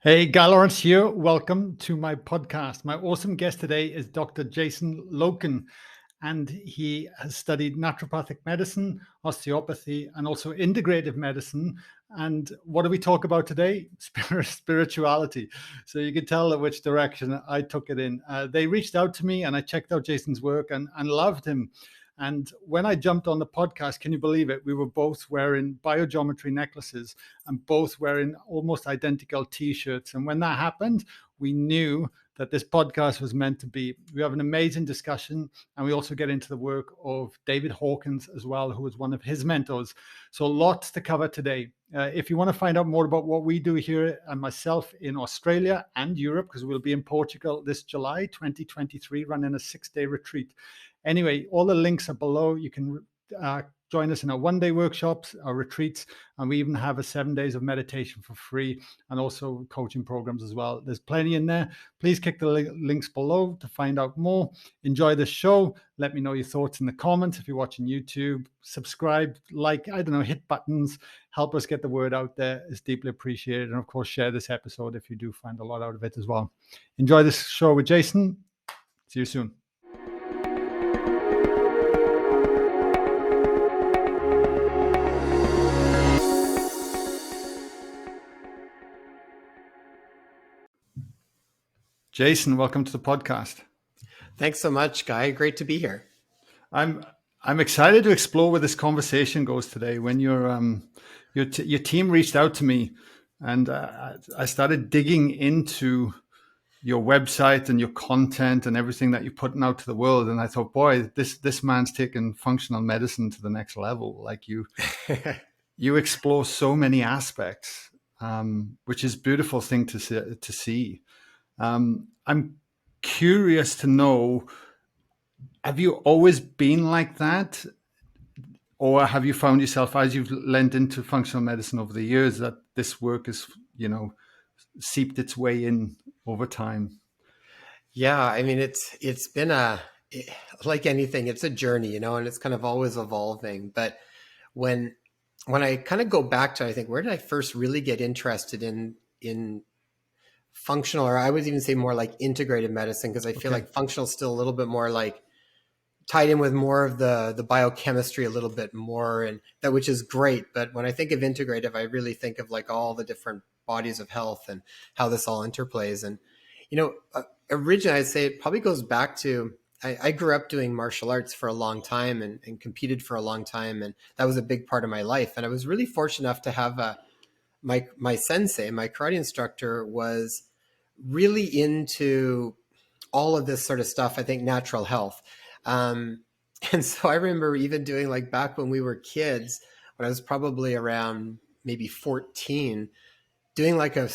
Hey, Guy Lawrence here. Welcome to my podcast. My awesome guest today is Dr. Jason Loken, and he has studied naturopathic medicine, osteopathy, and also integrative medicine. And what do we talk about today? Spirituality. So you can tell which direction I took it in. They reached out to me, and I checked out Jason's work and loved him. And when I jumped on the podcast, can you believe it? We were both wearing BioGeometry necklaces and both wearing almost identical t-shirts. And when that happened, we knew that this podcast was meant to be. We have an amazing discussion, and we also get into the work of David Hawkins as well, who was one of his mentors. So lots to cover today. If you want to find out more about what we do here and myself in Australia and Europe, because we'll be in Portugal this July 2023, running a 6-day retreat. Anyway, all the links are below. You can join us in our one-day workshops, our retreats, and we even have a 7 days of meditation for free and also coaching programs as well. There's plenty in there. Please click the links below to find out more. Enjoy the show. Let me know your thoughts in the comments if you're watching YouTube. Subscribe, like, I don't know, hit buttons. Help us get the word out there. It's deeply appreciated. And of course, share this episode if you do find a lot out of it as well. Enjoy this show with Jason. See you soon. Jason, welcome to the podcast. Thanks so much, Guy. Great to be here. I'm excited to explore where this conversation goes today. When your team reached out to me, and I started digging into your website and your content and everything that you're putting out to the world, and I thought, boy, this man's taken functional medicine to the next level. Like you explore so many aspects, which is a beautiful thing to see. I'm curious to know, have you always been like that? Or have you found yourself, as you've lent into functional medicine over the years, that this work has, seeped its way in over time? Yeah, I mean, it's been like anything, it's a journey, and it's kind of always evolving. But when I kind of go back to, I think, where did I first really get interested in functional, or I would even say more like integrative medicine, because I feel like functional is still a little bit more like tied in with more of the biochemistry a little bit more, and that, which is great. But when I think of integrative, I really think of like all the different bodies of health and how this all interplays. And, originally I'd say it probably goes back to, I grew up doing martial arts for a long time and competed for a long time. And that was a big part of my life. And I was really fortunate enough to have my sensei, my karate instructor, was really into all of this sort of stuff. I think natural health. And so I remember even doing, like, back when we were kids, when I was probably around maybe 14, doing like a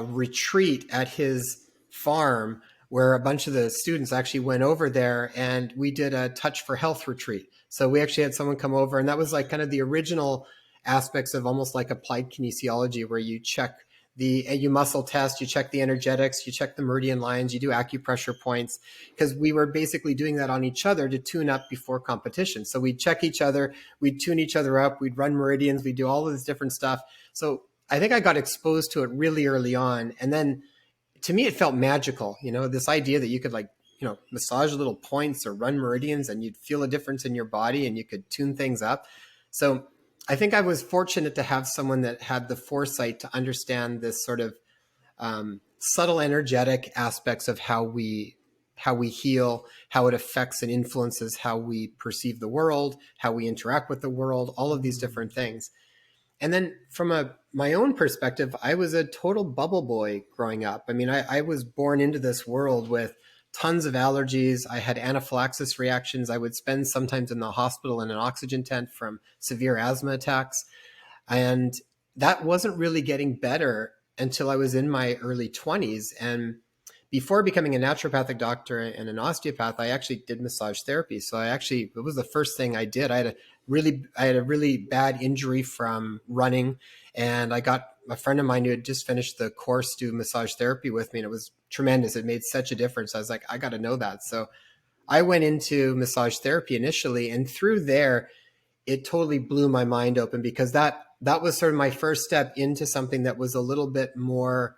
retreat at his farm where a bunch of the students actually went over there and we did a touch for health retreat. So we actually had someone come over, and that was like kind of the original aspects of almost like applied kinesiology, where you check you muscle test, you check the energetics, you check the meridian lines, you do acupressure points, because we were basically doing that on each other to tune up before competition. So we'd check each other, we'd tune each other up, we'd run meridians, we'd do all of this different stuff. So I think I got exposed to it really early on. And then to me, it felt magical, this idea that you could, like, massage little points or run meridians and you'd feel a difference in your body and you could tune things up. So I think I was fortunate to have someone that had the foresight to understand this sort of subtle energetic aspects of how we heal, how it affects and influences how we perceive the world, how we interact with the world, all of these different things. And then from my own perspective, I was a total bubble boy growing up. I mean, I was born into this world with tons of allergies. I had anaphylaxis reactions. I would spend sometimes in the hospital in an oxygen tent from severe asthma attacks. And that wasn't really getting better until I was in my early 20s. And before becoming a naturopathic doctor and an osteopath, I actually did massage therapy. So it was the first thing I did. I had a really bad injury from running, and I got a friend of mine who had just finished the course do massage therapy with me, and it was tremendous. It made such a difference. I was like, I got to know that. So I went into massage therapy initially, and through there, it totally blew my mind open, because that was sort of my first step into something that was a little bit more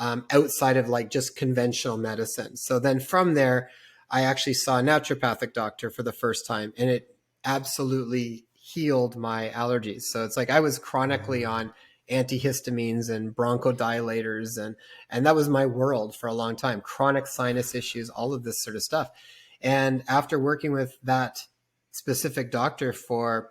outside of like just conventional medicine. So then from there, I actually saw a naturopathic doctor for the first time, and it absolutely healed my allergies. So it's like I was chronically on antihistamines and bronchodilators, and that was my world for a long time. Chronic sinus issues, all of this sort of stuff. And after working with that specific doctor for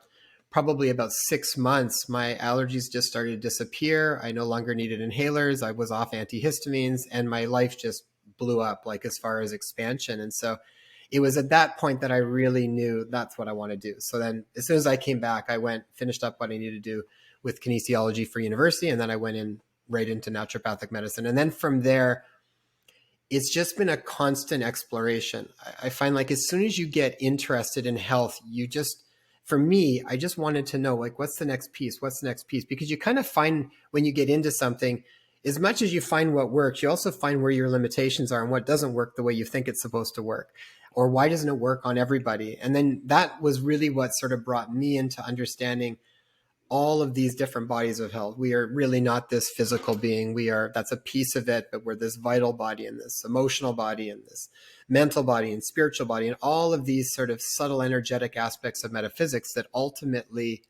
probably about 6 months, my allergies just started to disappear. I no longer needed inhalers. I was off antihistamines, and my life just blew up, like as far as expansion. And so it was at that point that I really knew that's what I want to do. So then as soon as I came back, I finished up what I needed to do with kinesiology for university. And then I went in right into naturopathic medicine. And then from there, it's just been a constant exploration. I find like as soon as you get interested in health, for me, I just wanted to know, like, what's the next piece? What's the next piece? Because you kind of find when you get into something, as much as you find what works, you also find where your limitations are and what doesn't work the way you think it's supposed to work, or why doesn't it work on everybody? And then that was really what sort of brought me into understanding all of these different bodies of health. We are really not this physical being. That's a piece of it, but we're this vital body and this emotional body and this mental body and spiritual body and all of these sort of subtle energetic aspects of metaphysics that ultimately,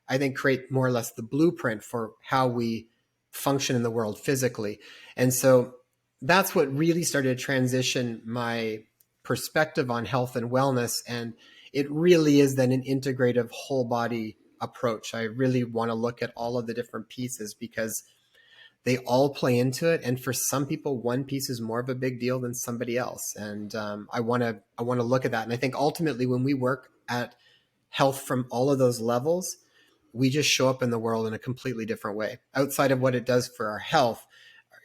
I think, create more or less the blueprint for how we function in the world physically. And so that's what really started to transition my perspective on health and wellness. And it really is then an integrative whole body approach. I really want to look at all of the different pieces because they all play into it. And for some people, one piece is more of a big deal than somebody else. And I want to look at that. And I think ultimately when we work at health from all of those levels, we just show up in the world in a completely different way. Outside of what it does for our health,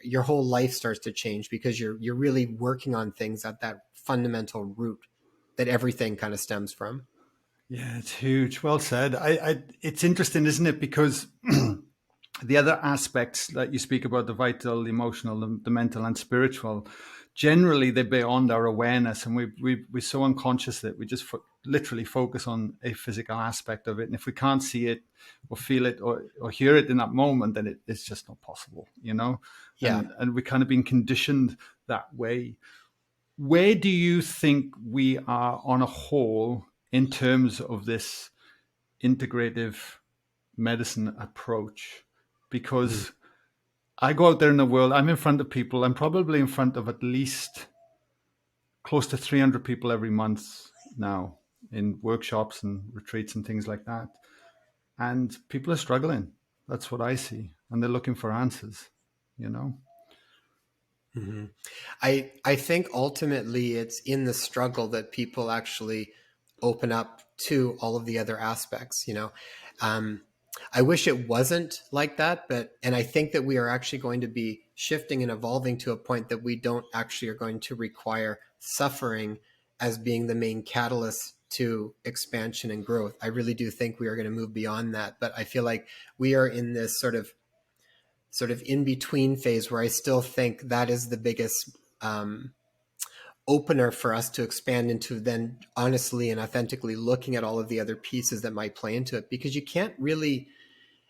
your whole life starts to change because you're really working on things at that fundamental root that everything kind of stems from. Yeah, it's huge. Well said. It's interesting, isn't it? Because the other aspects that you speak about, the vital, the emotional, the mental and spiritual, generally they're beyond our awareness, and we're so unconscious that we just literally focus on a physical aspect of it. And if we can't see it or feel it or hear it in that moment, then it's just not possible, you know? Yeah. And we kind of been conditioned that way. Where do you think we are on a whole in terms of this integrative medicine approach? Because I go out there in the world, I'm in front of people, I'm probably in front of at least close to 300 people every month now in workshops and retreats and things like that. And people are struggling. That's what I see. And they're looking for answers, you know? Mm-hmm. I think ultimately it's in the struggle that people actually open up to all of the other aspects, you know. I wish it wasn't like that, and I think that we are actually going to be shifting and evolving to a point that we don't actually are going to require suffering as being the main catalyst to expansion and growth. I really do think we are going to move beyond that, but I feel like we are in this sort of in between phase where I still think that is the biggest opener for us to expand into, then honestly and authentically looking at all of the other pieces that might play into it, because you can't really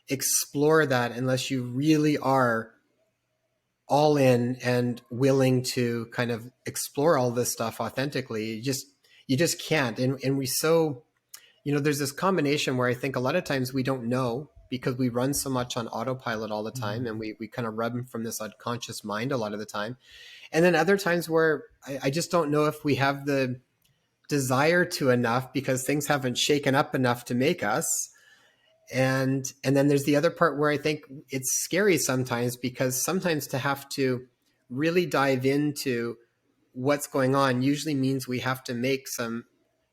explore that unless you really are all in and willing to kind of explore all this stuff authentically. You just can't. And we so, you know, there's this combination where I think a lot of times we don't know because we run so much on autopilot all the time, and we kind of run from this unconscious mind a lot of the time. And then other times where I just don't know if we have the desire to enough because things haven't shaken up enough to make us. And then there's the other part where I think it's scary sometimes, because sometimes to have to really dive into what's going on usually means we have to make some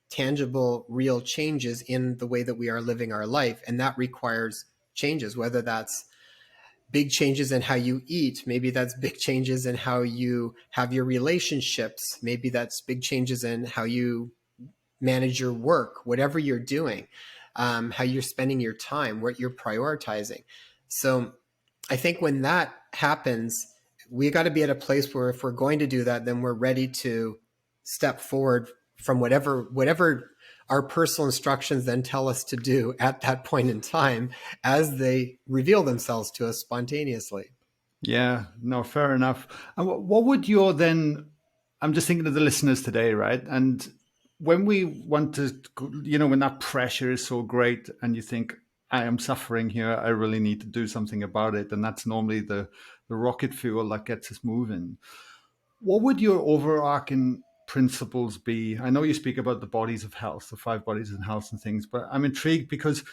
tangible, real changes in the way that we are living our life. And that requires changes, whether that's big changes in how you eat. Maybe that's big changes in how you have your relationships. Maybe that's big changes in how you manage your work, whatever you're doing, how you're spending your time, what you're prioritizing. So I think when that happens, we got to be at a place where if we're going to do that, then we're ready to step forward from whatever our personal instructions then tell us to do at that point in time as they reveal themselves to us spontaneously. Yeah, no, fair enough. And what would your then? I'm just thinking of the listeners today, right? And when we want to, when that pressure is so great, and you think, I am suffering here, I really need to do something about it, and that's normally the rocket fuel that gets us moving. What would your overarching principles be? I know you speak about the bodies of health, the five bodies of health and things, but I'm intrigued because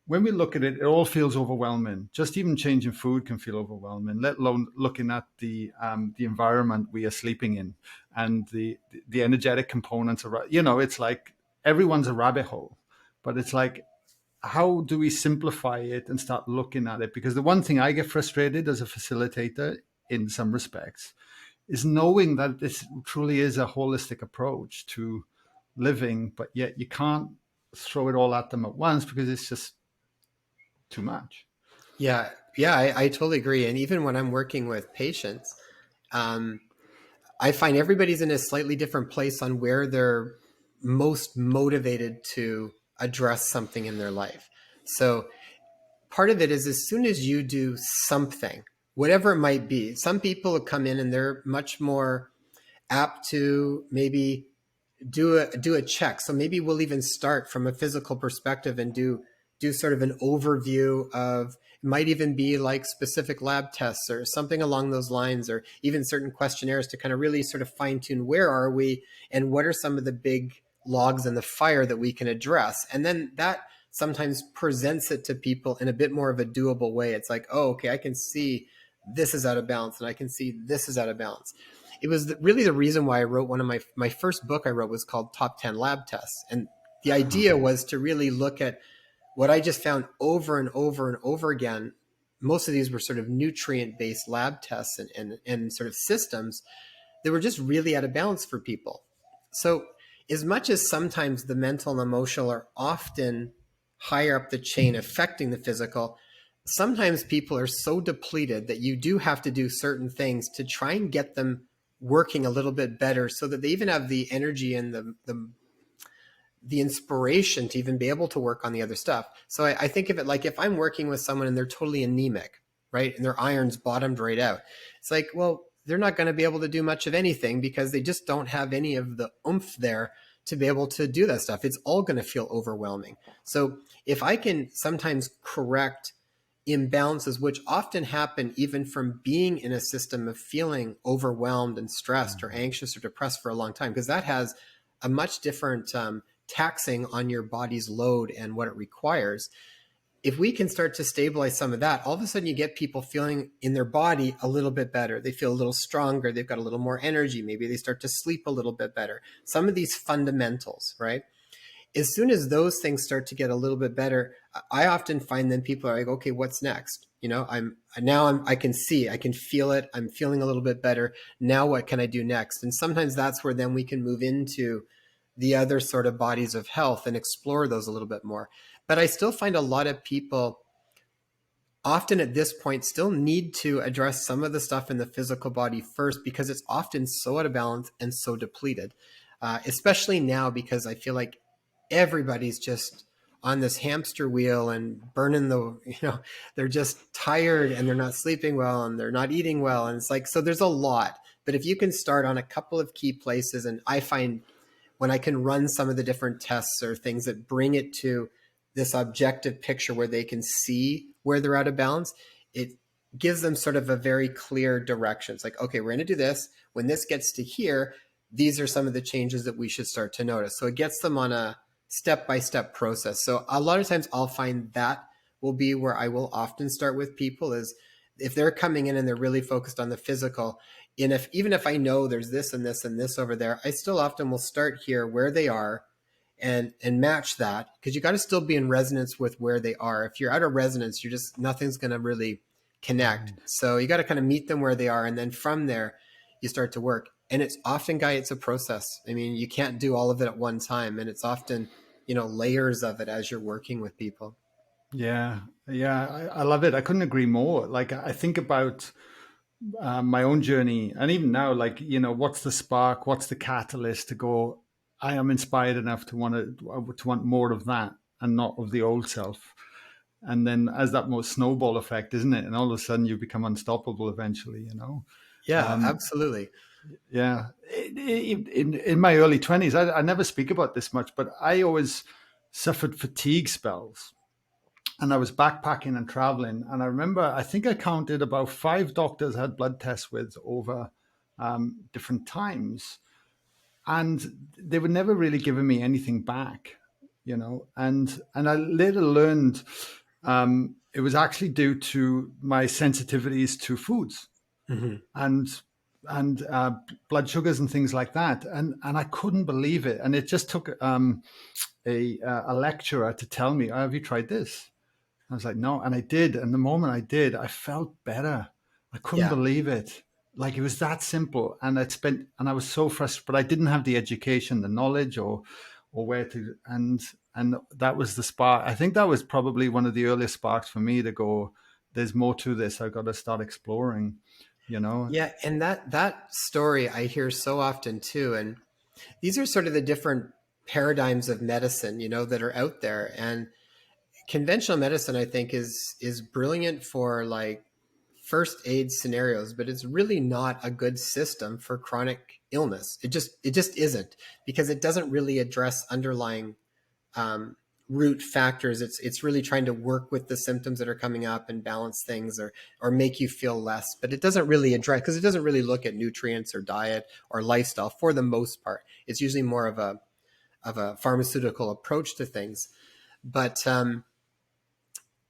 when we look at it, it all feels overwhelming. Just even changing food can feel overwhelming, let alone looking at the environment we are sleeping in and the energetic components. It's like everyone's a rabbit hole, but it's like, how do we simplify it and start looking at it? Because the one thing I get frustrated as a facilitator in some respects is knowing that this truly is a holistic approach to living, but yet you can't throw it all at them at once because it's just too much. Yeah, yeah, I totally agree. And even when I'm working with patients, um, I find everybody's in a slightly different place on where they're most motivated to address something in their life. So part of it is as soon as you do something, whatever it might be, some people come in and they're much more apt to maybe do a check. So maybe we'll even start from a physical perspective and do sort of an overview of, it might even be like specific lab tests or something along those lines, or even certain questionnaires to kind of really sort of fine tune where are we and what are some of the big logs in the fire that we can address. And then that sometimes presents it to people in a bit more of a doable way. It's like, oh, okay, I can see this is out of balance and I can see this is out of balance. It was really the reason why I wrote one of my first book I wrote was called Top 10 Lab Tests. And the idea was to really look at what I just found over and over and over again. Most of these were sort of nutrient based lab tests and sort of systems that were just really out of balance for people. So, as much as sometimes the mental and emotional are often higher up the chain affecting the physical, sometimes people are so depleted that you do have to do certain things to try and get them working a little bit better so that they even have the energy and the inspiration to even be able to work on the other stuff. So I think of it like if I'm working with someone and they're totally anemic, right? And their iron's bottomed right out. It's like, well, they're not going to be able to do much of anything because they just don't have any of the oomph there to be able to do that stuff. It's all going to feel overwhelming. So if I can sometimes correct imbalances, which often happen even from being in a system of feeling overwhelmed and stressed or anxious or depressed for a long time, because that has a much different taxing on your body's load and what it requires. If we can start to stabilize some of that, all of a sudden you get people feeling in their body a little bit better. They feel a little stronger. They've got a little more energy. Maybe they start to sleep a little bit better. Some of these fundamentals, right? As soon as those things start to get a little bit better, I often find then people are like, okay, what's next? I can see, I can feel it. I'm feeling a little bit better. Now what can I do next? And sometimes that's where then we can move into the other sort of bodies of health and explore those a little bit more. But I still find a lot of people often at this point still need to address some of the stuff in the physical body first because it's often so out of balance and so depleted, especially now because I feel like everybody's just on this hamster wheel and burning they're just tired and they're not sleeping well and they're not eating well. And it's like, so there's a lot. But if you can start on a couple of key places, and I find when I can run some of the different tests or things that bring it to this objective picture where they can see where they're out of balance, it gives them sort of a very clear direction. It's like, okay, we're going to do this. When this gets to here, these are some of the changes that we should start to notice. So it gets them on a step-by-step process. So a lot of times I'll find that will be where I will often start with people is if they're coming in and they're really focused on the physical, and if even if I know there's this and this and this over there, I still often will start here where they are and match that, because you got to still be in resonance with where they are. If you're out of resonance, you're just nothing's going to really connect. So you got to kind of meet them where they are, and then from there you start to work. And it's often, Guy, it's a process. I mean, you can't do all of it at one time, and it's often layers of it as you're working with people. Yeah, yeah, I love it. I couldn't agree more. Like I think about my own journey, and even now, like what's the spark? What's the catalyst to go? I am inspired enough to want more of that, and not of the old self. And then as that more snowball effect, isn't it? And all of a sudden you become unstoppable eventually, you know? Yeah, Um, absolutely. yeah. In my early 20s, I never speak about this much, but I always suffered fatigue spells. And I was backpacking and traveling. And I remember, I think I counted about 5 doctors I had blood tests with over different times. And they were never really giving me anything back, you know. And I later learned it was actually due to my sensitivities to foods Hmm. and and blood sugars and things like that. And I couldn't believe it. And it just took a lecturer to tell me, oh, "Have you tried this?" I was like, "No," and I did. And the moment I did, I felt better. I couldn't Yeah. believe it. Like it was that simple. And I was so frustrated, but I didn't have the education, the knowledge, or where to. And that was the spark. I think that was probably one of the earliest sparks for me to go, "There's more to this. I've got to start exploring." You know. Yeah, and that story I hear so often too. And these are sort of the different paradigms of medicine, that are out there. And conventional medicine, I think, is brilliant for like first aid scenarios, but it's really not a good system for chronic illness. It just isn't, because it doesn't really address underlying um, root factors. It's really trying to work with the symptoms that are coming up and balance things, or make you feel less. But it doesn't really address, because it doesn't really look at nutrients or diet or lifestyle for the most part. It's usually more of a pharmaceutical approach to things. But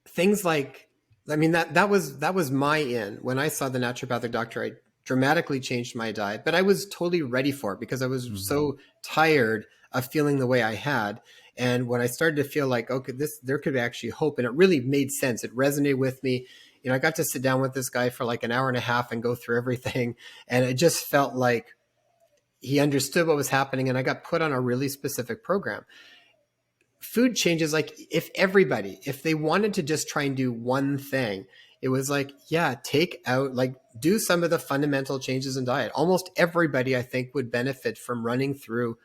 things like, I mean, that was my in. When I saw the naturopathic doctor, I dramatically changed my diet, but I was totally ready for it because I was Mhm. so tired of feeling the way I had. And when I started to feel like, okay, there could be actually hope, and it really made sense. It resonated with me. I got to sit down with this guy for like an hour and a half and go through everything. And it just felt like he understood what was happening. And I got put on a really specific program. Food changes, like if they wanted to just try and do one thing, it was like, yeah, take out, like, do some of the fundamental changes in diet. Almost everybody, I think, would benefit from running through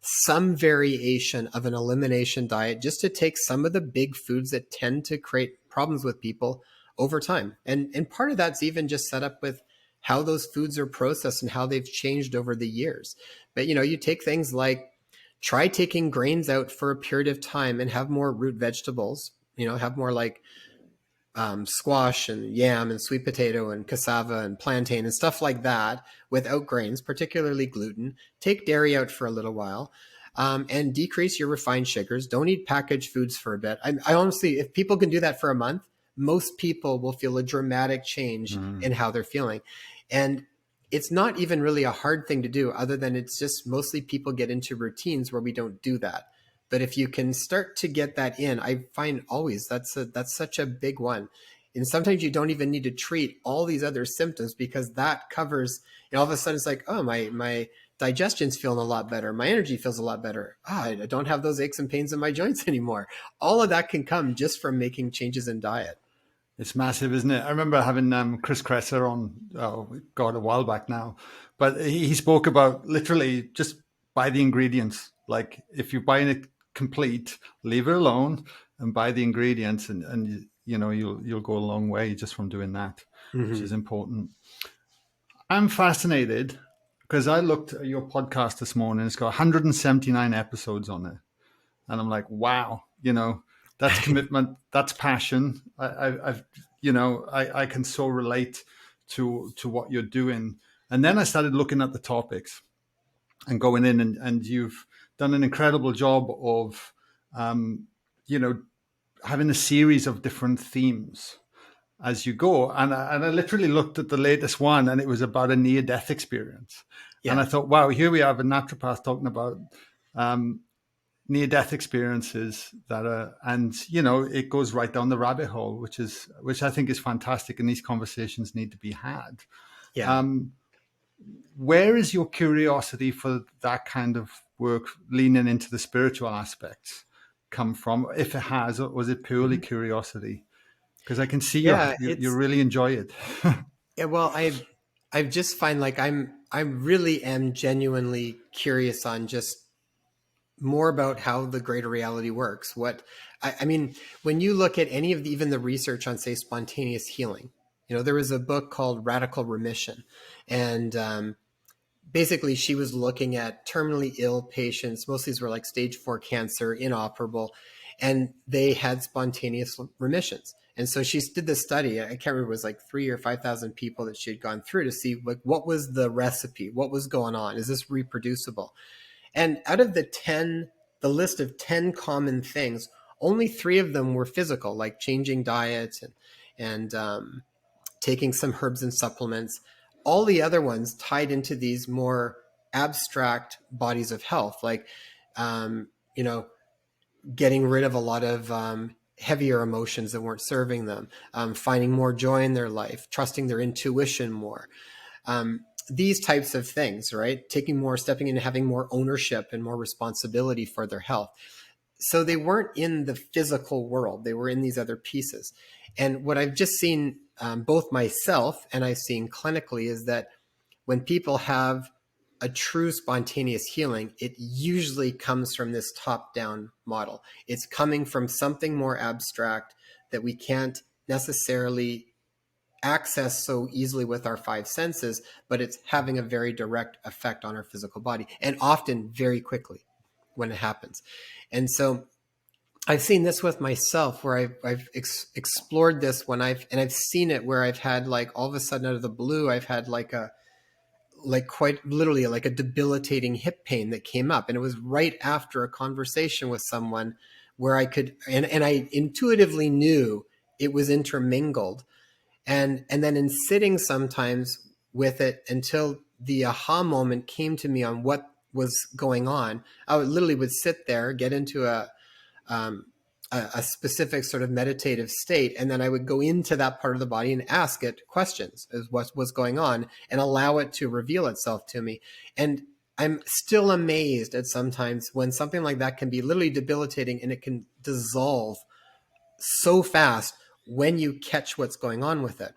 some variation of an elimination diet, just to take some of the big foods that tend to create problems with people over time. And part of that's even just set up with how those foods are processed and how they've changed over the years. But you take things like, try taking grains out for a period of time and have more root vegetables. Have more like squash and yam and sweet potato and cassava and plantain and stuff like that, without grains, particularly gluten. Take dairy out for a little while, and decrease your refined sugars. Don't eat packaged foods for a bit. I honestly, if people can do that for a month, most people will feel a dramatic change in Mhm. how they're feeling. And it's not even really a hard thing to do, other than it's just mostly people get into routines where we don't do that. But if you can start to get that in, I find always that's such a big one. And sometimes you don't even need to treat all these other symptoms, because that covers, all of a sudden it's like, oh, my digestion's feeling a lot better. My energy feels a lot better. I don't have those aches and pains in my joints anymore. All of that can come just from making changes in diet. It's massive, isn't it? I remember having Chris Kresser on, oh God, a while back now, but he spoke about literally just buy the ingredients. Like if you're buying it complete, leave it alone and buy the ingredients, and you'll go a long way just from doing that, which is Mm-hmm. important. I'm fascinated because I looked at your podcast this morning. It's got 179 episodes on it. And I'm like, wow, that's commitment, that's passion. I can so relate to what you're doing. And then I started looking at the topics and going in, and you've done an incredible job of, um, you know, having a series of different themes as you go. And I literally looked at the latest one, and it was about a near death experience. And Yeah. I thought, wow, here we have a naturopath talking about um, near death experiences that are, and it goes right down the rabbit hole, which I think is fantastic, and these conversations need to be had. Yeah. um where is your curiosity for that kind of work, leaning into the spiritual aspects, come from, if it has, or was it purely Mhm. curiosity? Because I can see Yeah. you really enjoy it. Yeah. Well, I just find like I really am genuinely curious on just more about how the greater reality works. I mean, when you look at any of even the research on, say, spontaneous healing, there was a book called Radical Remission, and basically she was looking at terminally ill patients. Most of these were like stage 4 cancer, inoperable, and they had spontaneous remissions. And so she did this study. I can't remember, it was like 3,000 or 5,000 people that she had gone through to see like what was the recipe, what was going on, is this reproducible? And out of the list of 10 common things, only 3 of them were physical, like changing diets and taking some herbs and supplements. All the other ones tied into these more abstract bodies of health, like, you know, getting rid of a lot of heavier emotions that weren't serving them, finding more joy in their life, trusting their intuition more. These types of things, right? Stepping into having more ownership and more responsibility for their health. So they weren't in the physical world. They were in these other pieces. And what I've just seen, both myself and I've seen clinically, is that when people have a true spontaneous healing, it usually comes from this top-down model. It's coming from something more abstract that we can't necessarily access so easily with our 5 senses, but it's having a very direct effect on our physical body, and often very quickly when it happens. And so I've seen this with myself, where I've explored this I've seen it where I've had, like, all of a sudden out of the blue, I've had quite literally like a debilitating hip pain that came up. And it was right after a conversation with someone where I could, and I intuitively knew it was intermingled. And then in sitting sometimes with it until the aha moment came to me on what was going on, I would sit there, get into a specific sort of meditative state, and then I would go into that part of the body and ask it questions as what was going on and allow it to reveal itself to me. And I'm still amazed at sometimes when something like that can be literally debilitating and it can dissolve so fast when you catch what's going on with it.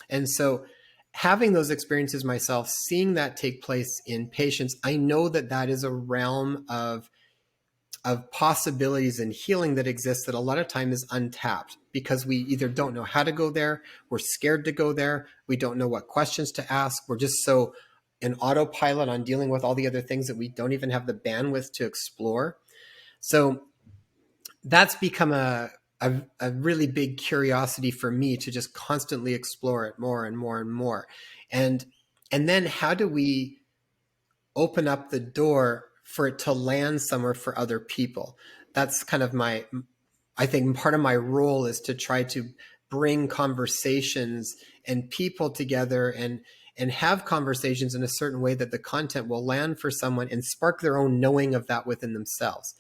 And so having those experiences myself, seeing that take place in patients, I know that that is a realm of possibilities and healing that exists that a lot of time is untapped because we either don't know how to go there, we're scared to go there, we don't know what questions to ask, we're just so in autopilot on dealing with all the other things that we don't even have the bandwidth to explore. So that's become a really big curiosity for me to just constantly explore it more and more and more. And then how do we open up the door for it to land somewhere for other people? That's kind of I think part of my role is to try to bring conversations and people together and have conversations in a certain way that the content will land for someone and spark their own knowing of that within themselves.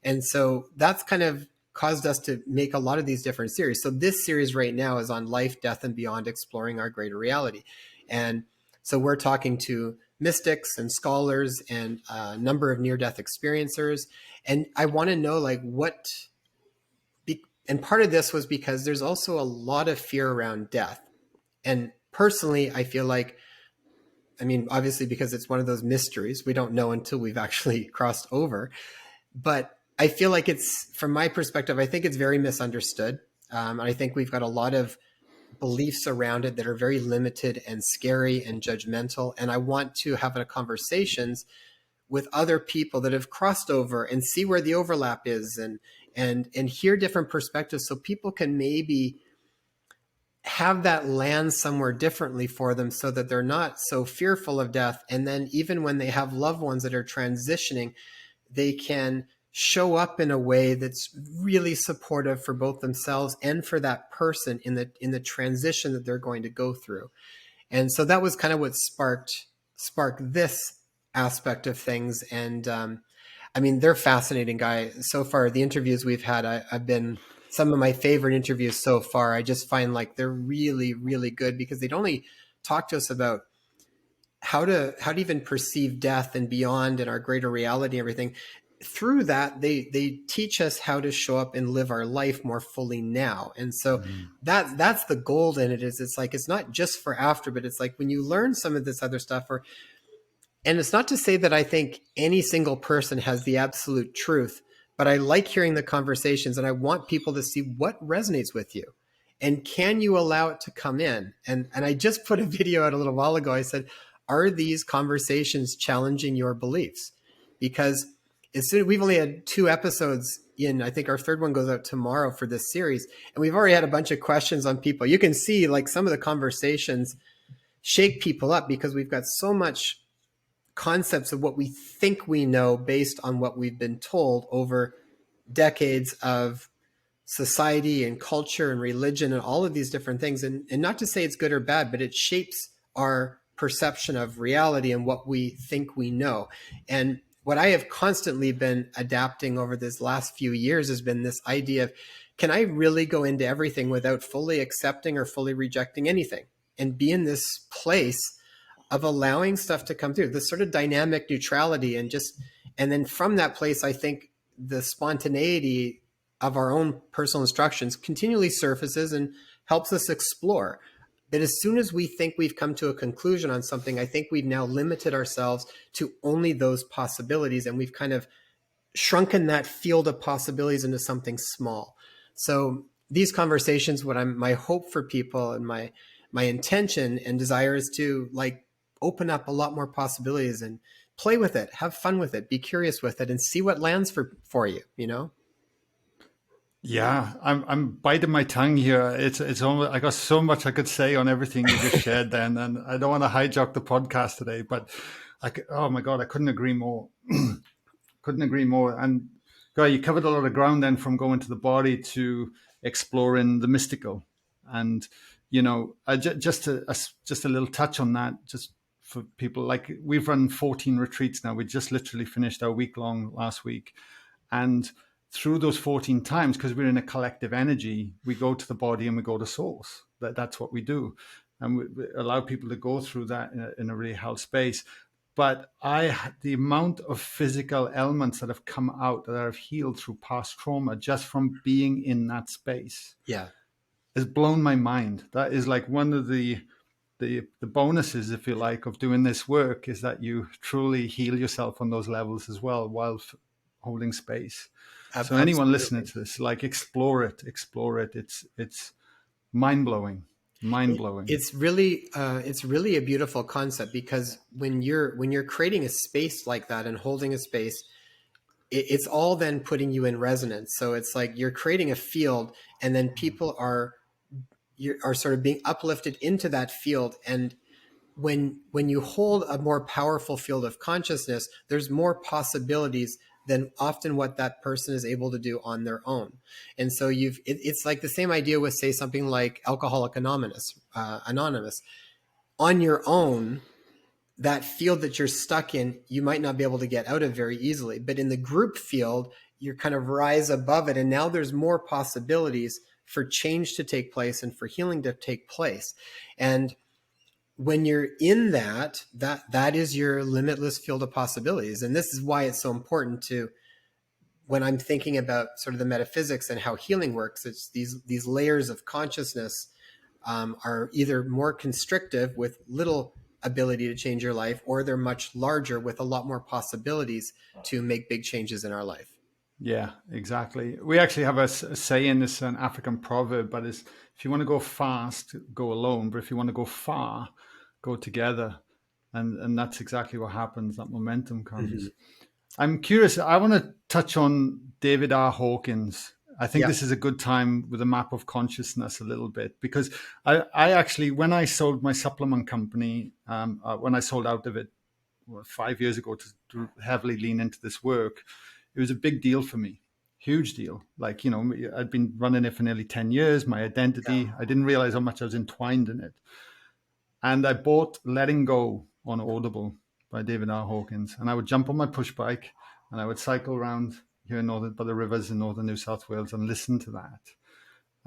And so that's kind of caused us to make a lot of these different series. So this series right now is on life, death, and beyond, exploring our greater reality. And so we're talking to mystics and scholars and a number of near-death experiencers. And I want to know, like, and part of this was because there's also a lot of fear around death. And personally, I feel like, I mean, obviously because it's one of those mysteries, we don't know until we've actually crossed over. But I feel like from my perspective, I think it's very misunderstood. I think we've got a lot of beliefs around it that are very limited and scary and judgmental. And I want to have conversations with other people that have crossed over and see where the overlap is and hear different perspectives so people can maybe have that land somewhere differently for them so that they're not so fearful of death. And then even when they have loved ones that are transitioning, they can show up in a way that's really supportive for both themselves and for that person in the transition that they're going to go through. And so that was kind of what sparked this aspect of things. And I mean, they're fascinating, Guy. So far, the interviews we've had, I've been some of my favorite interviews so far. I just find like they're really, really good because they'd only talk to us about how to even perceive death and beyond and our greater reality and everything. Through that, they teach us how to show up and live our life more fully now. And so that's the gold in it. It's like, it's not just for after, but it's like when you learn some of this other stuff, or And it's not to say that I think any single person has the absolute truth, but I like hearing the conversations and I want people to see what resonates with you. And can you allow it to come in? And I just put a video out a little while ago. I said, are these conversations challenging your beliefs? Because as soon we've only had 2 episodes in, I think our third one goes out tomorrow for this series, and we've already had a bunch of questions on people. You can see like some of the conversations shake people up because we've got so much concepts of what we think we know based on what we've been told over decades of society and culture and religion and all of these different things. And not to say it's good or bad, but it shapes our perception of reality and what we think we know. And what I have constantly been adapting over this last few years has been this idea of, can I really go into everything without fully accepting or fully rejecting anything, and be in this place of allowing stuff to come through, this sort of dynamic neutrality, and then from that place, I think the spontaneity of our own personal instructions continually surfaces and helps us explore. But as soon as we think we've come to a conclusion on something, I think we've now limited ourselves to only those possibilities, and we've kind of shrunken that field of possibilities into something small. So these conversations, my hope for people and my intention and desire is to like open up a lot more possibilities and play with it, have fun with it, be curious with it, and see what lands for you, you know? Yeah, I'm biting my tongue here. It's almost, I got so much I could say on everything you just shared then, and I don't want to hijack the podcast today, but oh my God, I couldn't agree more. Couldn't agree more. And God, you covered a lot of ground then, from going to the body to exploring the mystical. And just a little touch on that, just for people. Like, we've run 14 retreats now. We just literally finished our week long last week, and through those 14 times, because we're in a collective energy, we go to the body and we go to source. That's what we do, and we allow people to go through that in a really held space. But the amount of physical elements that have come out, that have healed through past trauma, just from being in that space, Yeah, has blown my mind. That is like one of the bonuses, if you like, of doing this work, is that you truly heal yourself on those levels as well, while holding space. So anyone listening absolutely. to this, like, explore it. It's mind blowing, mind blowing. It's really a beautiful concept, because when you're creating a space like that and holding a space, it's all then putting you in resonance. So it's like you're creating a field, and then people are sort of being uplifted into that field. And when you hold a more powerful field of consciousness, there's more possibilities than often what that person is able to do on their own. And so it's like the same idea with, say, something like Alcoholic Anonymous. On your own, that field that you're stuck in, you might not be able to get out of very easily. But in the group field, you kind of rise above it, and now there's more possibilities for change to take place and for healing to take place. And when you're in that is your limitless field of possibilities. And this is why it's so important to, when I'm thinking about sort of the metaphysics and how healing works, it's these layers of consciousness are either more constrictive with little ability to change your life, or they're much larger with a lot more possibilities to make big changes in our life. Yeah, exactly. We actually have a saying, this an African proverb, but it's, if you want to go fast, go alone. But if you want to go far, go together. And that's exactly what happens. That momentum Mm-hmm. comes. I'm curious. I want to touch on David R. Hawkins. I think Yeah. this is a good time with a map of consciousness a little bit, because I actually, when I sold my supplement company, when I sold out of it 5 years ago to heavily lean into this work, it was a big deal for me. Huge deal. Like, I'd been running it for nearly 10 years. My identity, I didn't realize how much I was entwined in it. And I bought Letting Go on Audible by David R. Hawkins. And I would jump on my push bike and I would cycle around here by the rivers in northern New South Wales and listen to that.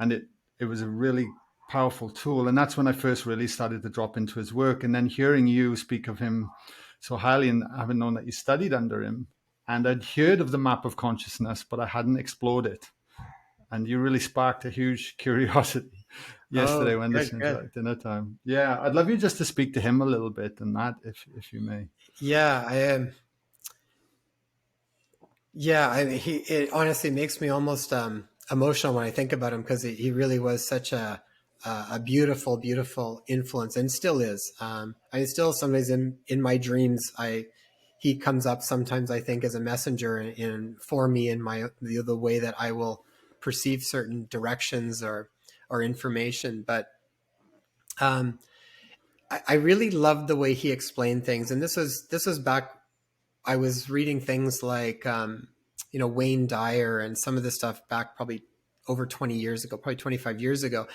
And it was a really powerful tool. And that's when I first really started to drop into his work. And then hearing you speak of him so highly, and having known that you studied under him, and I'd heard of the map of consciousness, but I hadn't explored it. And you really sparked a huge curiosity. Oh, yesterday when good, listening to good. it at dinner time. Yeah, I'd love you just to speak to him a little bit and that, if you may. Yeah, I am. Yeah, it honestly makes me almost emotional when I think about him because he really was such a beautiful, beautiful influence and still is. I still sometimes in my dreams, he comes up sometimes I think as a messenger for me in the way that I will perceive certain directions or information. But um, I really loved the way he explained things, and this was back. I was reading things like, Wayne Dyer and some of this stuff back probably over 20 years ago, probably 25 years ago.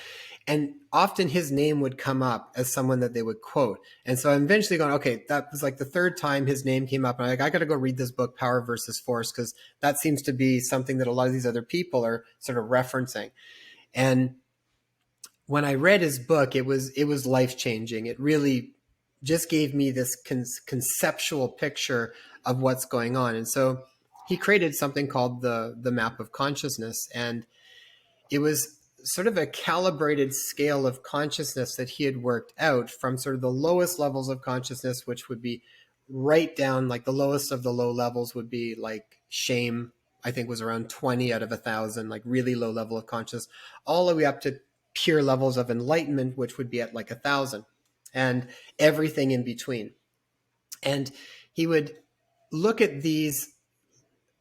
And often his name would come up as someone that they would quote. And so I'm eventually going, okay, that was like the third time his name came up. And I'm like, I got to go read this book, Power versus Force, because that seems to be something that a lot of these other people are sort of referencing. And when I read his book, it was life changing. It really just gave me this conceptual picture of what's going on. And so he created something called the map of consciousness, and it was sort of a calibrated scale of consciousness that he had worked out from sort of the lowest levels of consciousness, which would be right down, like the lowest of the low levels would be like shame. I think was around 20 out of 1,000, like really low level of consciousness, all the way up to pure levels of enlightenment, which would be at like 1,000, and everything in between. And he would look at these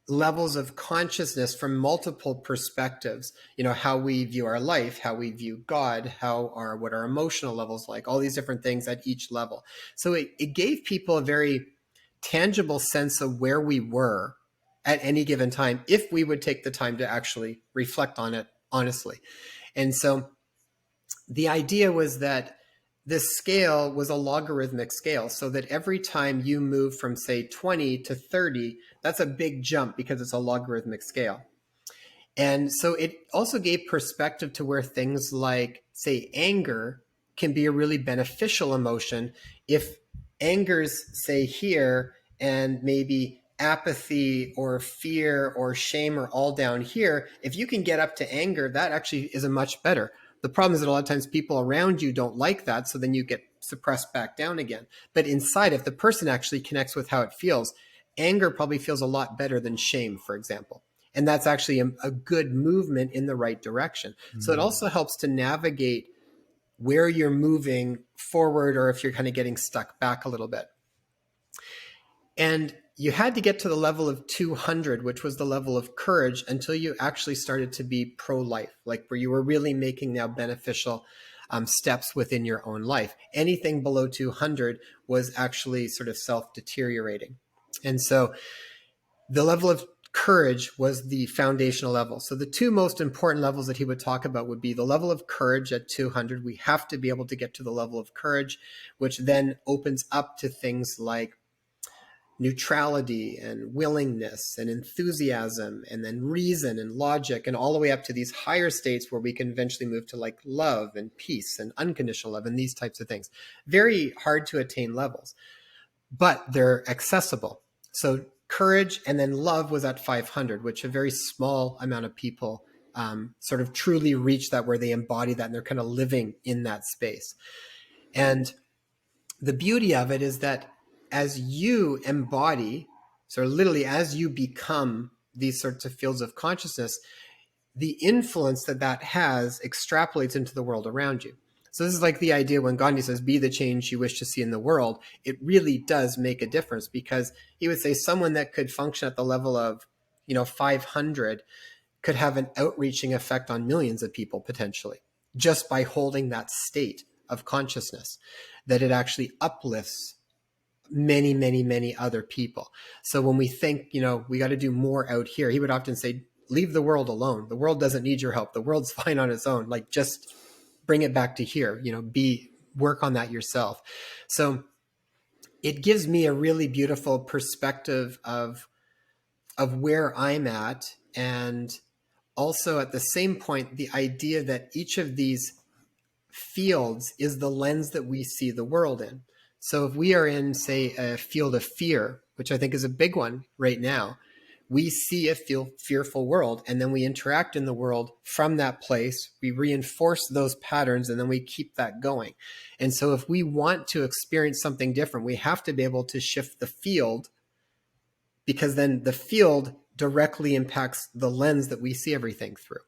levels of consciousness from multiple perspectives, how we view our life, how we view God, what our emotional levels like, all these different things at each level. So it gave people a very tangible sense of where we were at any given time if we would take the time to actually reflect on it honestly. And so the idea was that this scale was a logarithmic scale, so that every time you move from, say, 20 to 30, that's a big jump because it's a logarithmic scale. And so it also gave perspective to where things like, say, anger can be a really beneficial emotion. If anger's, say, here, and maybe apathy or fear or shame are all down here, if you can get up to anger, that actually is a much better. The problem is that a lot of times people around you don't like that, so then you get suppressed back down again. But inside, if the person actually connects with how it feels, anger probably feels a lot better than shame, for example. And that's actually a good movement in the right direction. So it also helps to navigate where you're moving forward or if you're kind of getting stuck back a little bit. And you had to get to the level of 200, which was the level of courage, until you actually started to be pro-life, like where you were really making now beneficial steps within your own life. Anything below 200 was actually sort of self-deteriorating. And so the level of courage was the foundational level. So the two most important levels that he would talk about would be the level of courage at 200. We have to be able to get to the level of courage, which then opens up to things like neutrality and willingness and enthusiasm and then reason and logic, and all the way up to these higher states where we can eventually move to like love and peace and unconditional love and these types of things. Very hard to attain levels, but they're accessible. So courage and then love was at 500, which a very small amount of people sort of truly reach that, where they embody that and they're kind of living in that space. And the beauty of it is that as you embody, so literally as you become these sorts of fields of consciousness, the influence that that has extrapolates into the world around you. So this is like the idea when Gandhi says, be the change you wish to see in the world. It really does make a difference, because he would say someone that could function at the level of, 500 could have an outreaching effect on millions of people potentially, just by holding that state of consciousness, that it actually uplifts many, many, many other people. So when we think, we got to do more out here, he would often say, leave the world alone. The world doesn't need your help. The world's fine on its own. Like, just bring it back to here, work on that yourself. So it gives me a really beautiful perspective of where I'm at. And also at the same point, the idea that each of these fields is the lens that we see the world in. So if we are in, say, a field of fear, which I think is a big one right now, we see a fearful world, and then we interact in the world from that place. We reinforce those patterns, and then we keep that going. And so if we want to experience something different, we have to be able to shift the field, because then the field directly impacts the lens that we see everything through.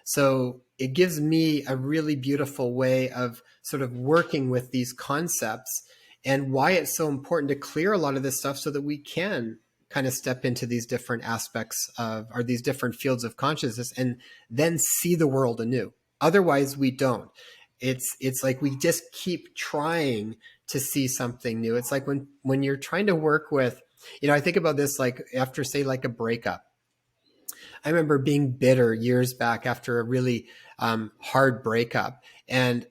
So it gives me a really beautiful way of sort of working with these concepts, and why it's so important to clear a lot of this stuff so that we can kind of step into these different aspects of, or these different fields of consciousness, and then see the world anew. Otherwise we don't. It's like we just keep trying to see something new. It's like when you're trying to work with, I think about this, like after, say, like a breakup. I remember being bitter years back after a really hard breakup. And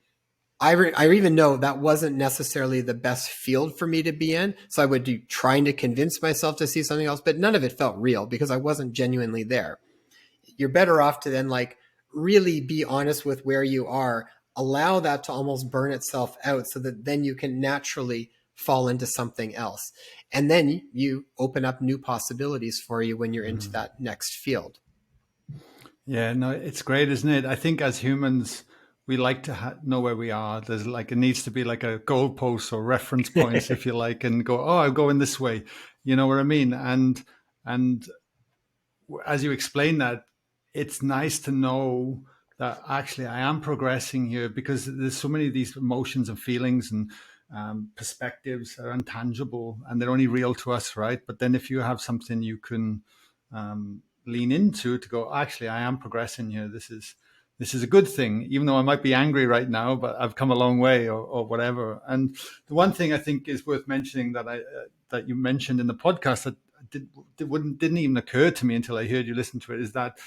I even know that wasn't necessarily the best field for me to be in. So I would do trying to convince myself to see something else, but none of it felt real because I wasn't genuinely there. You're better off to then like really be honest with where you are, allow that to almost burn itself out so that then you can naturally fall into something else. And then you open up new possibilities for you when you're into that next field. Yeah, no, it's great, isn't it? I think as humans, we like to know where we are. There's like, it needs to be like a goalpost or reference points, if you like, and go, oh, I'm going this way. You know what I mean? And as you explain that, it's nice to know that actually I am progressing here, because there's so many of these emotions and feelings and perspectives are intangible and they're only real to us, right? But then if you have something you can lean into to go, actually, I am progressing here. This is a good thing, even though I might be angry right now, but I've come a long way, or whatever. And the one thing I think is worth mentioning that you mentioned in the podcast that didn't even occur to me until I heard you listen to it, is that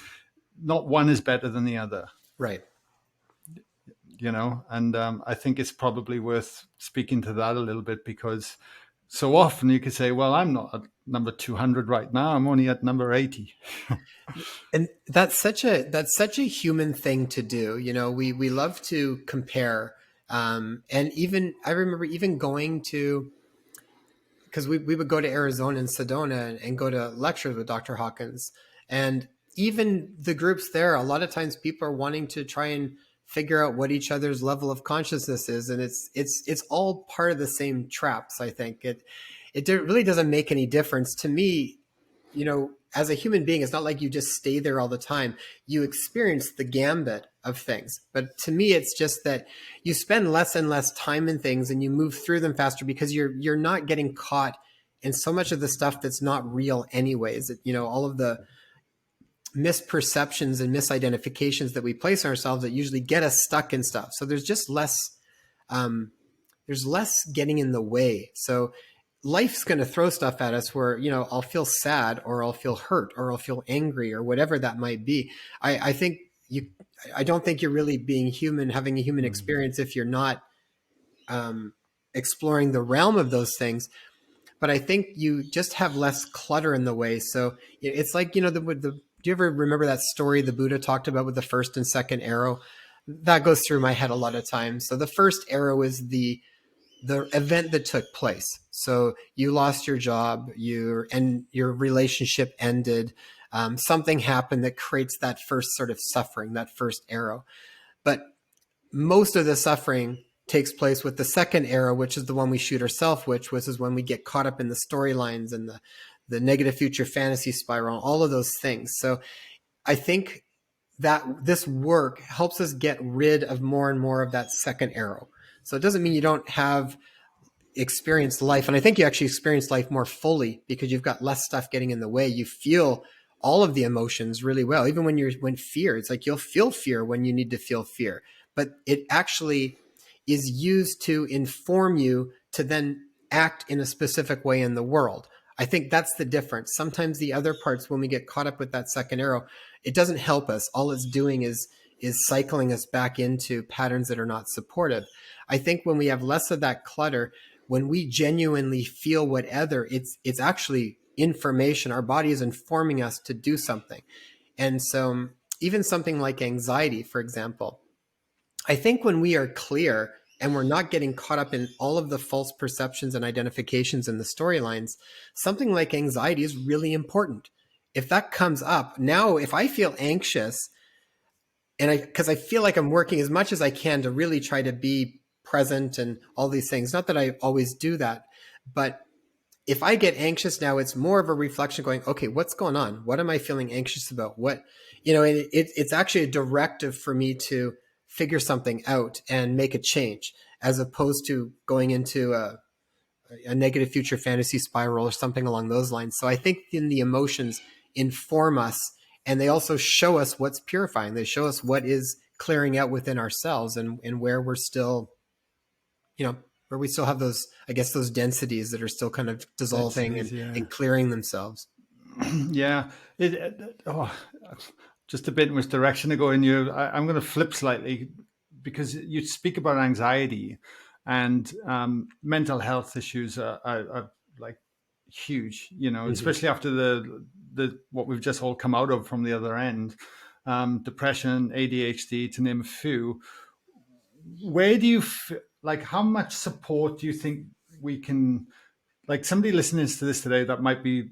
not one is better than the other. Right. And I think it's probably worth speaking to that a little bit, because so often you could say, well, I'm not at number 200 right now. I'm only at number 80. And that's such a human thing to do. We love to compare. And even I remember even going to, because we would go to Arizona and Sedona and go to lectures with Dr. Hawkins. And even the groups there, a lot of times people are wanting to try and figure out what each other's level of consciousness is. And it's all part of the same traps, I think. It really doesn't make any difference. To me, as a human being, it's not like you just stay there all the time. You experience the gambit of things. But to me, it's just that you spend less and less time in things and you move through them faster because you're not getting caught in so much of the stuff that's not real anyways. All of the misperceptions and misidentifications that we place on ourselves that usually get us stuck in stuff. So there's just less getting in the way. So life's going to throw stuff at us where, I'll feel sad, or I'll feel hurt, or I'll feel angry, or whatever that might be. I don't think you're really being human, having a human experience, if you're not exploring the realm of those things. But I think you just have less clutter in the way. So it's like, do you ever remember that story the Buddha talked about with the first and second arrow? That goes through my head a lot of times. So the first arrow is the event that took place. So you lost your job, your relationship ended. Something happened that creates that first sort of suffering, that first arrow. But most of the suffering takes place with the second arrow, which is the one we shoot ourselves, which is when we get caught up in the storylines and the negative future fantasy spiral, all of those things. So I think that this work helps us get rid of more and more of that second arrow. So it doesn't mean you don't have experienced life. And I think you actually experience life more fully because you've got less stuff getting in the way. You feel all of the emotions really well. Even when fear, it's like you'll feel fear when you need to feel fear. But it actually is used to inform you to then act in a specific way in the world. I think that's the difference. Sometimes the other parts, when we get caught up with that second arrow, it doesn't help us. All it's doing is cycling us back into patterns that are not supportive. I think when we have less of that clutter, when we genuinely feel whatever, it's actually information. Our body is informing us to do something. And so even something like anxiety, for example, I think when we are clear and we're not getting caught up in all of the false perceptions and identifications in the storylines, something like anxiety is really important. if that comes up now, if I feel anxious, because I feel like I'm working as much as I can to really try to be present and all these things. Not that I always do that, but if I get anxious now, it's more of a reflection going, okay, what's going on? What am I feeling anxious about? It's actually a directive for me to figure something out and make a change, as opposed to going into a negative future fantasy spiral or something along those lines. So I think in the emotions inform us, and they also show us what's purifying. They show us what is clearing out within ourselves, and where we're still, where we still have those, I guess, those densities that are still kind of dissolving Densities, yeah. and clearing themselves. Yeah. Just a bit in which direction to go in you. I'm going to flip slightly, because you speak about anxiety, and mental health issues are like huge, Mm-hmm. especially after the what we've just all come out of from the other end, depression, ADHD, to name a few. Where do you like, how much support do you think we can, like, somebody listening to this today that might be,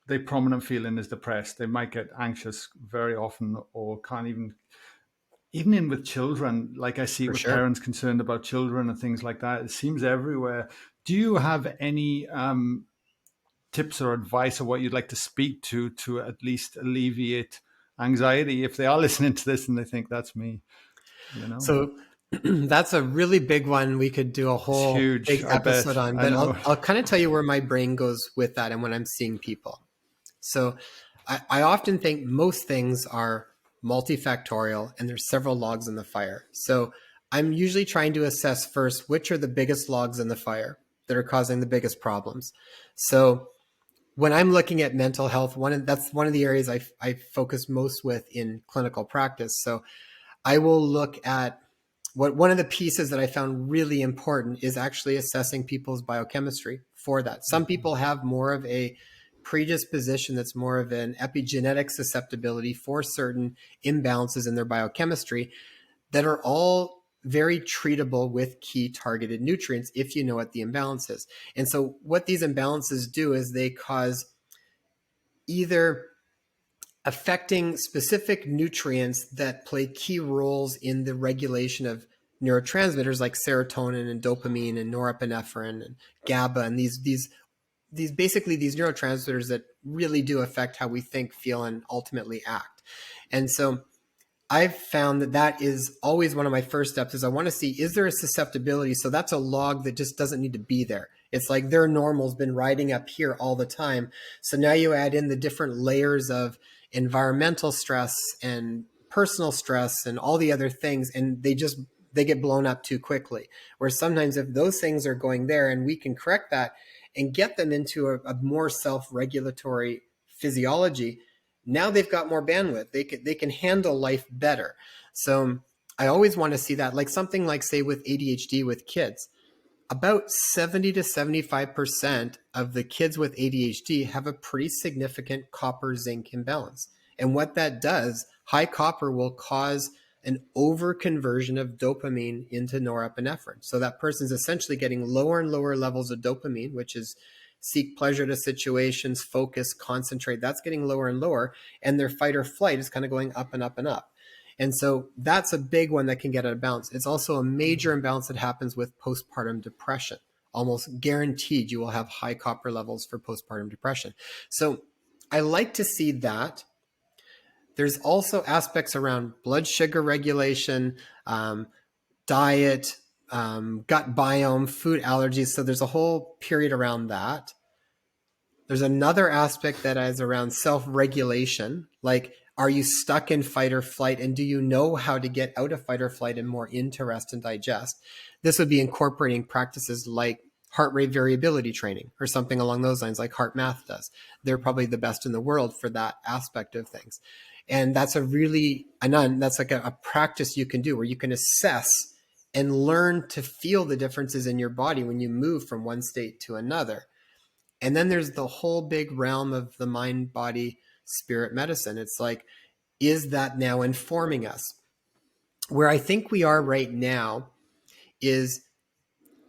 their prominent feeling is depressed, they might get anxious very often, or can't even in with children, like I see it For with sure. parents concerned about children and things like that. It seems everywhere. Do you have any tips or advice, or what you'd like to speak to at least alleviate anxiety, if they are listening to this and they think that's me, you know? So that's a really big one. We could do a It's whole huge, big I episode bet. on, I but know. I'll kind of tell you where my brain goes with that and when I'm seeing people. So I often think most things are multifactorial, and there's several logs in the fire. So I'm usually trying to assess first which are the biggest logs in the fire that are causing the biggest problems. So when I'm looking at mental health, that's one of the areas I focus most with in clinical practice. So I will look at one of the pieces that I found really important is actually assessing people's biochemistry for that. Some people have more of a predisposition, that's more of an epigenetic susceptibility for certain imbalances in their biochemistry that are all very treatable with key targeted nutrients if you know what the imbalance is. And so what these imbalances do is they cause either affecting specific nutrients that play key roles in the regulation of neurotransmitters like serotonin and dopamine and norepinephrine and GABA, and these basically these neurotransmitters that really do affect how we think, feel, and ultimately act. And so I've found that is always one of my first steps. Is I want to see, is there a susceptibility? So that's a log that just doesn't need to be there. It's like their normal's been riding up here all the time. So now you add in the different layers of environmental stress and personal stress and all the other things, and they get blown up too quickly. Where sometimes if those things are going there and we can correct that and get them into a more self-regulatory physiology, now they've got more bandwidth. They can handle life better. So I always want to see that, like something like, say, with ADHD with kids, about 70 to 75% of the kids with ADHD have a pretty significant copper zinc imbalance. And what that does, high copper will cause an overconversion of dopamine into norepinephrine. So that person's essentially getting lower and lower levels of dopamine, which is seek pleasure to situations, focus, concentrate. That's getting lower and lower. And their fight or flight is kind of going up and up and up. And so that's a big one that can get out of balance. It's also a major imbalance that happens with postpartum depression. Almost guaranteed you will have high copper levels for postpartum depression. So I like to see that. There's also aspects around blood sugar regulation, diet, gut biome, food allergies. So there's a whole period around that. There's another aspect that is around self-regulation. Like, are you stuck in fight or flight? And do you know how to get out of fight or flight and more into rest and digest? This would be incorporating practices like heart rate variability training or something along those lines, like Heart Math does. They're probably the best in the world for that aspect of things. And that's that's like a practice you can do where you can assess and learn to feel the differences in your body when you move from one state to another. And then there's the whole big realm of the mind, body, spirit medicine. It's like, is that now informing us? Where I think we are right now is,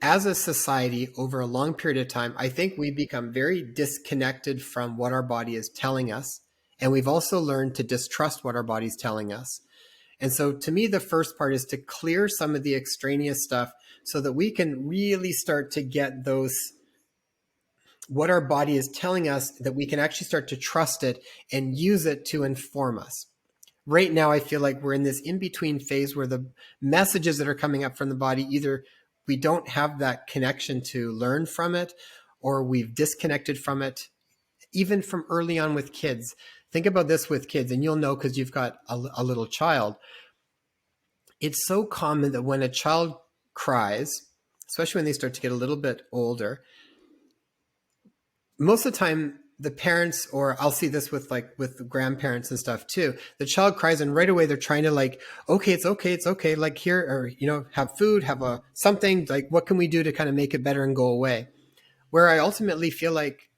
as a society over a long period of time, I think we've become very disconnected from what our body is telling us And we've also learned to distrust what our body's telling us. And so to me, the first part is to clear some of the extraneous stuff so that we can really start to get those, what our body is telling us, that we can actually start to trust it and use it to inform us. Right now, I feel like we're in this in-between phase where the messages that are coming up from the body, either we don't have that connection to learn from it, or we've disconnected from it, even from early on with kids. Think about this with kids, and you'll know because you've got a little child. It's so common that when a child cries, especially when they start to get a little bit older, most of the time the parents, or I'll see this with grandparents and stuff too, the child cries and right away they're trying to okay, it's okay, it's okay, like here, or have food, have something, like what can we do to kind of make it better and go away? Where I ultimately feel like,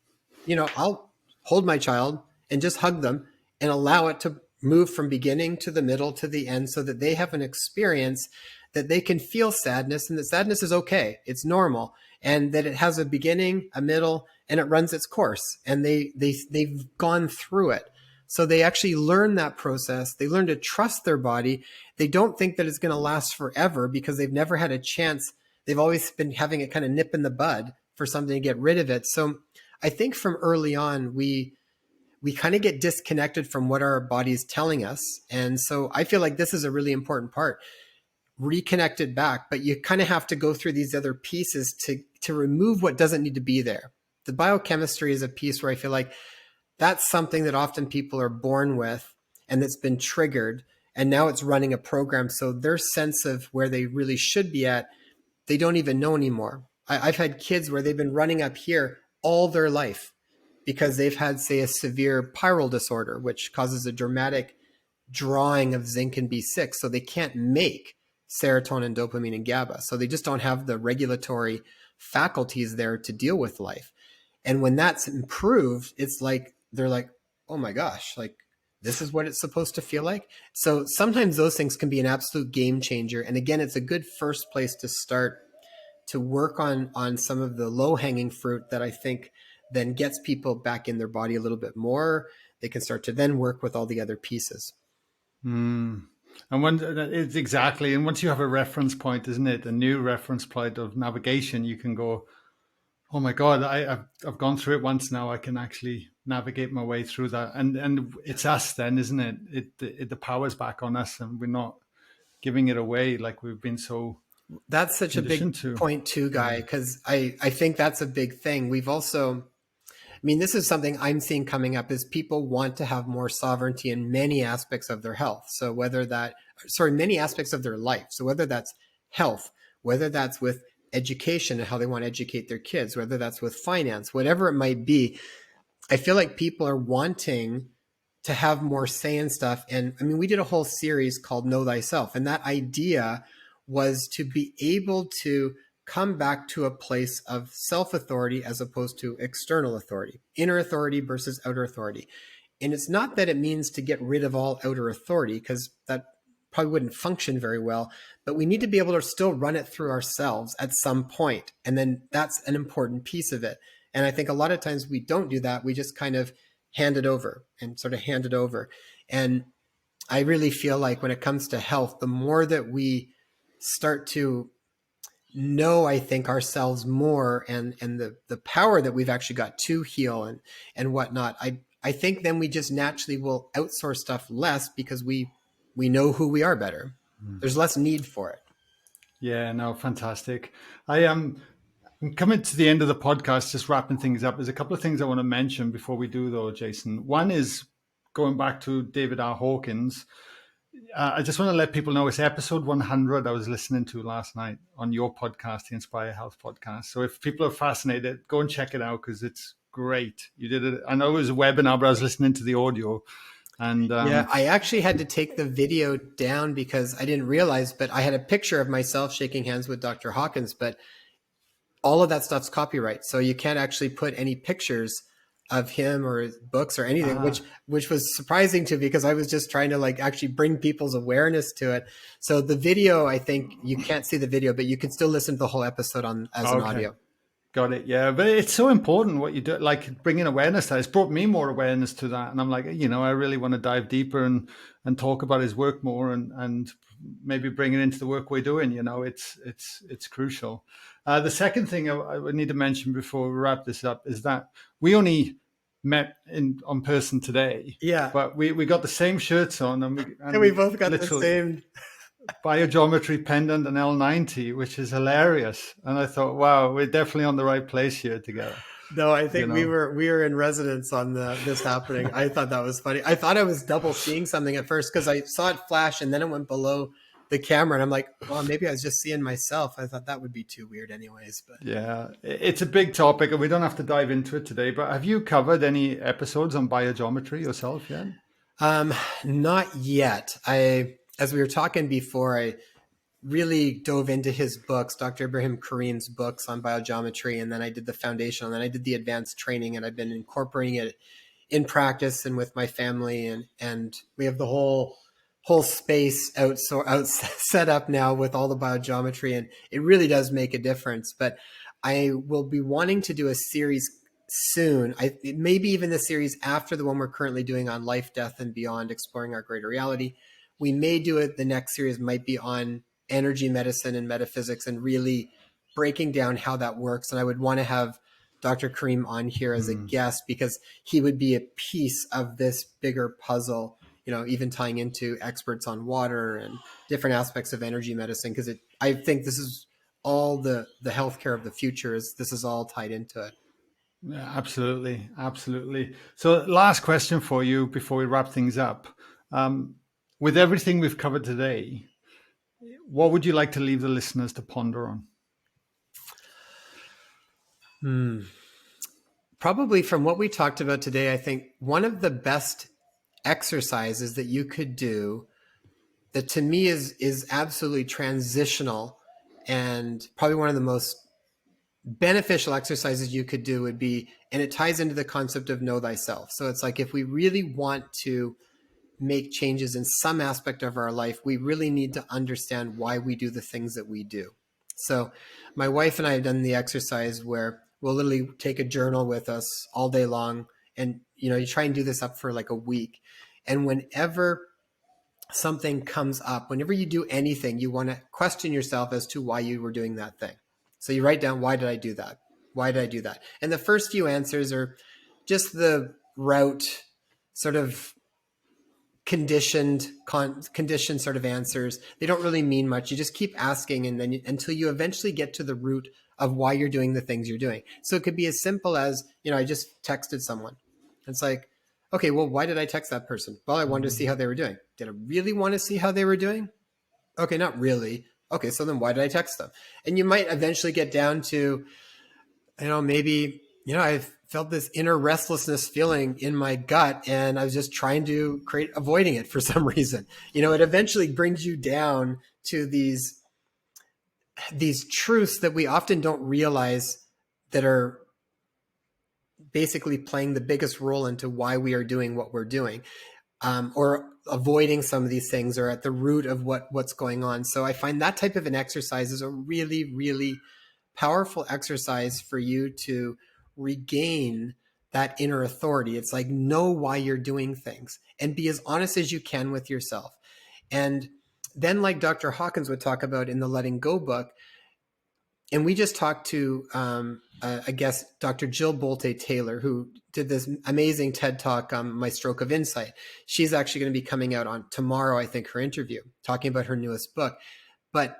I'll hold my child and just hug them and allow it to move from beginning to the middle to the end, so that they have an experience that they can feel sadness, and that sadness is okay, it's normal, and that it has a beginning, a middle, and it runs its course, and they've gone through it. So they actually learn that process. They learn to trust their body. They don't think that it's going to last forever because they've never had a chance. They've always been having it kind of nip in the bud for something to get rid of it. So I think from early on, we kind of get disconnected from what our body is telling us. And so I feel like this is a really important part. Reconnect it back, but you kind of have to go through these other pieces to remove what doesn't need to be there. The biochemistry is a piece where I feel like that's something that often people are born with and that's been triggered, and now it's running a program. So their sense of where they really should be at, they don't even know anymore. I've had kids where they've been running up here all their life because they've had, say, a severe pyrrole disorder, which causes a dramatic drawing of zinc and B6. So they can't make serotonin, dopamine, and GABA. So they just don't have the regulatory faculties there to deal with life. And when that's improved, it's like, they're like, oh my gosh, like this is what it's supposed to feel like. So sometimes those things can be an absolute game changer. And again, it's a good first place to start to work on some of the low hanging fruit that I think then gets people back in their body a little bit more. They can start to then work with all the other pieces. And it's exactly, and once you have a reference point, isn't it, a new reference point of navigation, you can go, oh my God, I've gone through it once now. I can actually navigate my way through that, and it's us then, isn't it? The power's back on us, and we're not giving it away like we've been so. That's such a big point too, Guy, because I think that's a big thing. We've also, I mean, this is something I'm seeing coming up, is people want to have more sovereignty in many aspects of their health. So many aspects of their life. So whether that's health, whether that's with education and how they want to educate their kids, whether that's with finance, whatever it might be, I feel like people are wanting to have more say in stuff. And I mean, we did a whole series called Know Thyself, and that idea was to be able to come back to a place of self-authority as opposed to external authority, inner authority versus outer authority. And it's not that it means to get rid of all outer authority, because that probably wouldn't function very well, but we need to be able to still run it through ourselves at some point. And then that's an important piece of it. And I think a lot of times we don't do that. We just kind of hand it over. And I really feel like when it comes to health, the more that we start to know, I think, ourselves more and the power that we've actually got to heal and whatnot, I think then we just naturally will outsource stuff less because we know who we are better. There's less need for it. Yeah, no, fantastic. I'm coming to the end of the podcast, just wrapping things up. There's a couple of things I want to mention before we do, though, Jason. One is going back to David R. Hawkins. I just want to let people know it's episode 100 I was listening to last night on your podcast, the Inspire Health podcast. So if people are fascinated, go and check it out because it's great. You did it. I know it was a webinar, but I was listening to the audio. And yeah, I actually had to take the video down because I didn't realize, but I had a picture of myself shaking hands with Dr. Hawkins, but all of that stuff's copyright. So you can't actually put any pictures of him or his books or anything, which was surprising to me because I was just trying to actually bring people's awareness to it. So the video, I think you can't see the video, but you can still listen to the whole episode as an audio. Got it. Yeah. But it's so important what you do, like bringing awareness to that. It's brought me more awareness to that. And I'm like, I really want to dive deeper and talk about his work more and maybe bring it into the work we're doing. It's crucial. The second thing I would need to mention before we wrap this up is that we only met on person today, Yeah. but we got the same shirts on And we and both got the literally same. BioGeometry pendant and L90, which is hilarious. And I thought, wow, we're definitely on the right place here together. No, I You think we know, were in residence on this happening. I thought that was funny. I thought I was double seeing something at first because I saw it flash and then it went below the camera, and I'm like, well, maybe I was just seeing myself. I thought that would be too weird, anyways. But yeah, it's a big topic, and we don't have to dive into it today. But have you covered any episodes on biogeometry yourself yet? not yet. As we were talking before, I really dove into his books, Dr. Ibrahim Karim's books on biogeometry, and then I did the foundation, and then I did the advanced training, and I've been incorporating it in practice and with my family, and we have the whole space out set up now with all the biogeometry, and it really does make a difference. But I will be wanting to do a series soon. Maybe even the series after the one we're currently doing on life, death, and beyond, exploring our greater reality. We may do it. The next series might be on energy medicine and metaphysics and really breaking down how that works. And I would want to have Dr. Karim on here as a guest because he would be a piece of this bigger puzzle, even tying into experts on water and different aspects of energy medicine. Because I think this is all the healthcare of the future this is all tied into it. Yeah, absolutely. Absolutely. So last question for you before we wrap things up. With everything we've covered today, what would you like to leave the listeners to ponder on? Probably from what we talked about today, I think one of the best exercises that you could do that to me is absolutely transitional and probably one of the most beneficial exercises you could do would be, and it ties into the concept of know thyself. So it's like if we really want to make changes in some aspect of our life, we really need to understand why we do the things that we do. So my wife and I have done the exercise where we'll literally take a journal with us all day long. And, you try and do this up for like a week. And whenever something comes up, whenever you do anything, you want to question yourself as to why you were doing that thing. So you write down, why did I do that? Why did I do that? And the first few answers are just the route sort of conditioned sort of answers. They don't really mean much. You just keep asking and then until you eventually get to the root of why you're doing the things you're doing. So it could be as simple as, I just texted someone. It's like, okay, well, why did I text that person? Well, I wanted to see how they were doing. Did I really want to see how they were doing? Okay, not really. Okay, so then why did I text them? And you might eventually get down to, maybe, I felt this inner restlessness feeling in my gut and I was just trying to avoiding it for some reason. It eventually brings you down to these truths that we often don't realize that are basically playing the biggest role into why we are doing what we're doing, or avoiding some of these things or at the root of what's going on. So I find that type of an exercise is a really, really powerful exercise for you to regain that inner authority. It's like, know why you're doing things and be as honest as you can with yourself. And then, like Dr. Hawkins would talk about in the Letting Go book, and we just talked to a guest, Dr. Jill Bolte-Taylor, who did this amazing TED Talk on My Stroke of Insight. She's actually going to be coming out on tomorrow, I think, her interview, talking about her newest book. But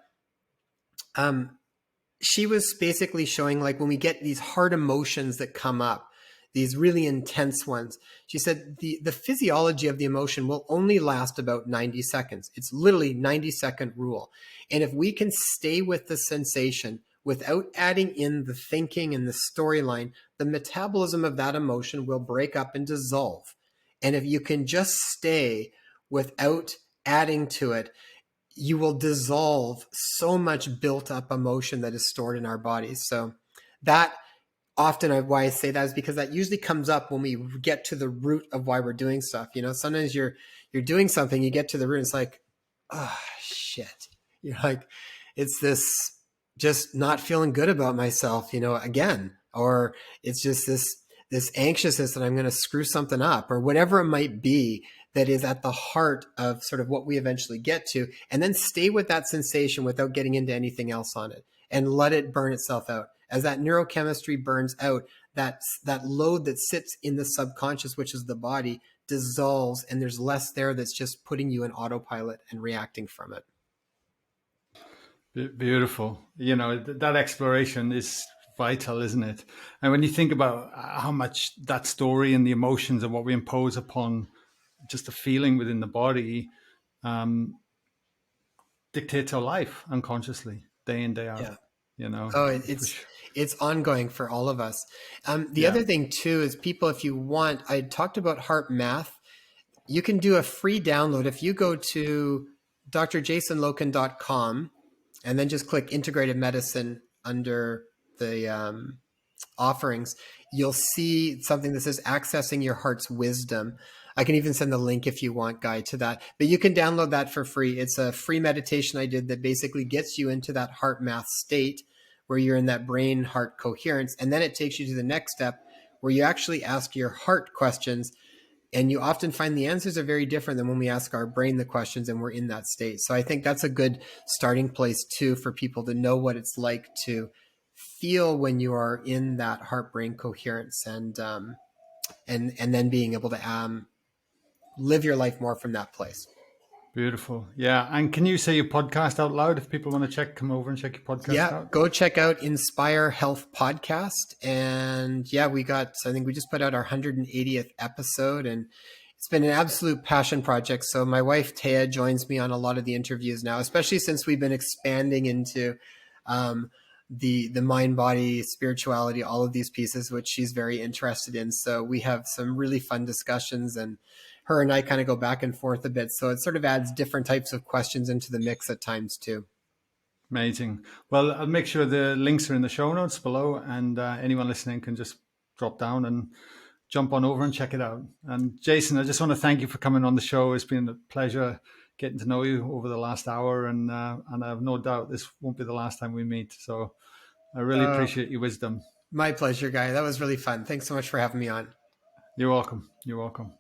she was basically showing, like, when we get these hard emotions that come up, these really intense ones, she said the physiology of the emotion will only last about 90 seconds. It's literally 90-second rule. And if we can stay with the sensation without adding in the thinking and the storyline, the metabolism of that emotion will break up and dissolve. And if you can just stay without adding to it, you will dissolve so much built up emotion that is stored in our bodies. So that often why I say that is because that usually comes up when we get to the root of why we're doing stuff. Sometimes you're doing something, you get to the root, and it's like, oh shit. You're like, it's this just not feeling good about myself, again, or it's just this anxiousness that I'm going to screw something up or whatever it might be that is at the heart of sort of what we eventually get to, and then stay with that sensation without getting into anything else on it and let it burn itself out. As that neurochemistry burns out, that load that sits in the subconscious, which is the body, dissolves, and there's less there that's just putting you in autopilot and reacting from it. Beautiful. That exploration is vital, isn't it? And when you think about how much that story and the emotions and what we impose upon just the feeling within the body dictates our life unconsciously, day in, day out. Yeah. Oh, it's ongoing for all of us. The other thing too is people, if you want, I talked about heart math. You can do a free download. If you go to drjasonloken.com and then just click integrative medicine under the offerings, you'll see something that says accessing your heart's wisdom. I can even send the link if you want, Guy, to that. But you can download that for free. It's a free meditation I did that basically gets you into that heart math state where you're in that brain heart coherence. And then it takes you to the next step where you actually ask your heart questions. And you often find the answers are very different than when we ask our brain the questions and we're in that state. So I think that's a good starting place too for people to know what it's like to feel when you are in that heart-brain coherence, and then being able to live your life more from that place. Beautiful. Yeah. And can you say your podcast out loud if people want to come over and check your podcast out? Go check out Inspire Health Podcast. And I think we just put out our 180th episode, and it's been an absolute passion project. So my wife, Taya, joins me on a lot of the interviews now, especially since we've been expanding into the mind, body, spirituality, all of these pieces, which she's very interested in. So we have some really fun discussions, and her and I kind of go back and forth a bit. So it sort of adds different types of questions into the mix at times too. Amazing. Well, I'll make sure the links are in the show notes below, and anyone listening can just drop down and jump on over and check it out. And Jason, I just want to thank you for coming on the show. It's been a pleasure getting to know you over the last hour, and I have no doubt this won't be the last time we meet. So I really appreciate your wisdom. My pleasure, Guy. That was really fun. Thanks so much for having me on. You're welcome. You're welcome.